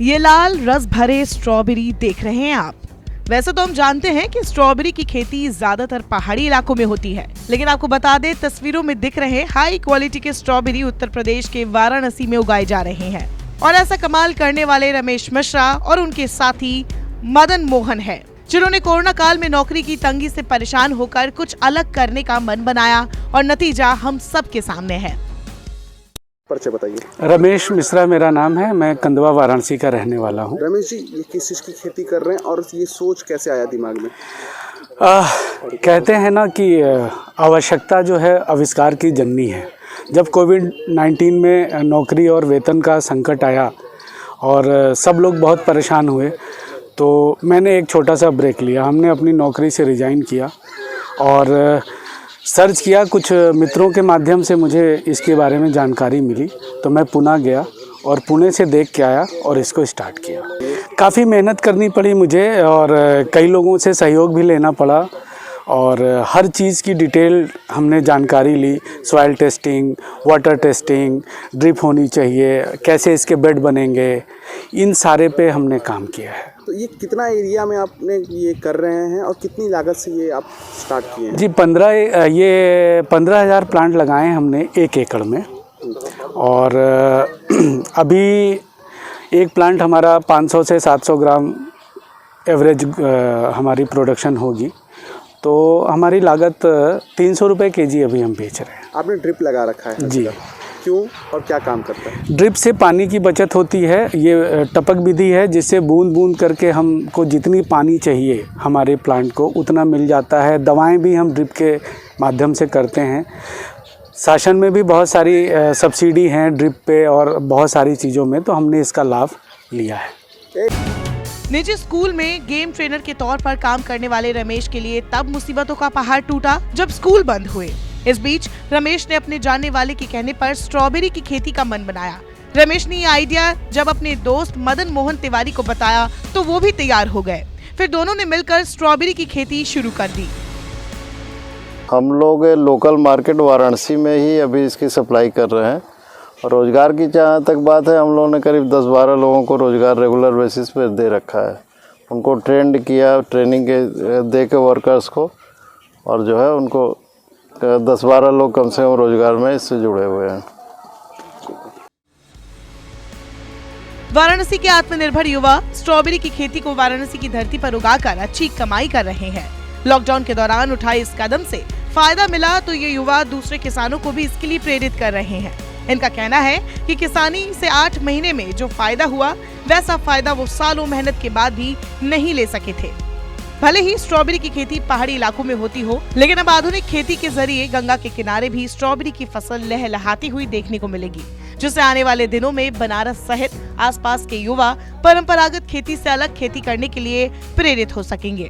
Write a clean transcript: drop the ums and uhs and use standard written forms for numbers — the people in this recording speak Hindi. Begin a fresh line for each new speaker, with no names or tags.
ये लाल रस भरे स्ट्रॉबेरी देख रहे हैं आप। वैसे तो हम जानते हैं कि स्ट्रॉबेरी की खेती ज्यादातर पहाड़ी इलाकों में होती है, लेकिन आपको बता दें तस्वीरों में दिख रहे हाई क्वालिटी के स्ट्रॉबेरी उत्तर प्रदेश के वाराणसी में उगाए जा रहे हैं। और ऐसा कमाल करने वाले रमेश मिश्रा और उनके साथी मदन मोहन है, जिन्होंने कोरोना काल में नौकरी की तंगी से परेशान होकर कुछ अलग करने का मन बनाया और नतीजा हम सबके सामने है।
परिचय बताइए।
रमेश मिश्रा मेरा नाम है, मैं कंदवा वाराणसी का रहने वाला हूँ।
रमेश जी, ये किस चीज़ की खेती कर रहे हैं और ये सोच कैसे आया दिमाग में?
कहते हैं ना कि आवश्यकता जो है आविष्कार की जननी है। जब कोविड-19 में नौकरी और वेतन का संकट आया और सब लोग बहुत परेशान हुए, तो मैंने एक छोटा सा ब्रेक लिया। हमने अपनी नौकरी से रिज़ाइन किया और सर्च किया। कुछ मित्रों के माध्यम से मुझे इसके बारे में जानकारी मिली, तो मैं पुणे गया और पुणे से देख के आया और इसको स्टार्ट किया। काफ़ी मेहनत करनी पड़ी मुझे और कई लोगों से सहयोग भी लेना पड़ा और हर चीज़ की डिटेल हमने जानकारी ली। Soil testing, water testing, drip होनी चाहिए, कैसे इसके बेड बनेंगे, इन सारे पे हमने काम किया है।
तो ये कितना एरिया में आपने ये कर रहे हैं और कितनी लागत से ये आप स्टार्ट किए हैं?
जी 15,000 प्लांट लगाए हमने 1 एकड़ में और अभी एक प्लांट हमारा 500 से 700 ग्राम एवरेज हमारी प्रोडक्शन होगी। तो हमारी लागत 300 रुपये केजी अभी हम बेच रहे हैं।
आपने ड्रिप लगा रखा है?
जी।
क्यों और क्या काम करता है?
ड्रिप से पानी की बचत होती है। ये टपक विधि है, जिससे बूंद बूंद करके हमको जितनी पानी चाहिए हमारे प्लांट को उतना मिल जाता है। दवाएं भी हम ड्रिप के माध्यम से करते हैं। शासन में भी बहुत सारी सब्सिडी हैं ड्रिप पे और बहुत सारी चीज़ों में, तो हमने इसका लाभ लिया है।
निजी स्कूल में गेम ट्रेनर के तौर पर काम करने वाले रमेश के लिए तब मुसीबतों का पहाड़ टूटा जब स्कूल बंद हुए। इस बीच रमेश ने अपने जानने वाले के कहने पर स्ट्रॉबेरी की खेती का मन बनाया। रमेश ने ये आइडिया जब अपने दोस्त मदन मोहन तिवारी को बताया तो वो भी तैयार हो गए। फिर दोनों ने मिलकर स्ट्रॉबेरी की खेती शुरू कर दी।
हम लोग लोकल मार्केट वाराणसी में ही अभी इसकी सप्लाई कर रहे हैं। रोज़गार की जहाँ तक बात है, हम लोगों ने करीब 10-12 लोगों को रोज़गार रेगुलर बेसिस पे दे रखा है। उनको ट्रेंड किया, ट्रेनिंग के दे के वर्कर्स को, और जो है उनको 10-12 लोग कम से कम रोज़गार में इससे जुड़े हुए हैं।
वाराणसी के आत्मनिर्भर युवा स्ट्रॉबेरी की खेती को वाराणसी की धरती पर उगाकर अच्छी कमाई कर रहे हैं। लॉकडाउन के दौरान उठाए इस कदम से फायदा मिला तो ये युवा दूसरे किसानों को भी इसके लिए प्रेरित कर रहे हैं। इनका कहना है कि किसानी से 8 महीने में जो फायदा हुआ, वैसा फायदा वो सालों मेहनत के बाद भी नहीं ले सके थे। भले ही स्ट्रॉबेरी की खेती पहाड़ी इलाकों में होती हो, लेकिन अब आधुनिक खेती के जरिए गंगा के किनारे भी स्ट्रॉबेरी की फसल लहलहाती हुई देखने को मिलेगी, जिससे आने वाले दिनों में बनारस सहित आसपास के युवा परंपरागत खेती से अलग खेती करने के लिए प्रेरित हो सकेंगे।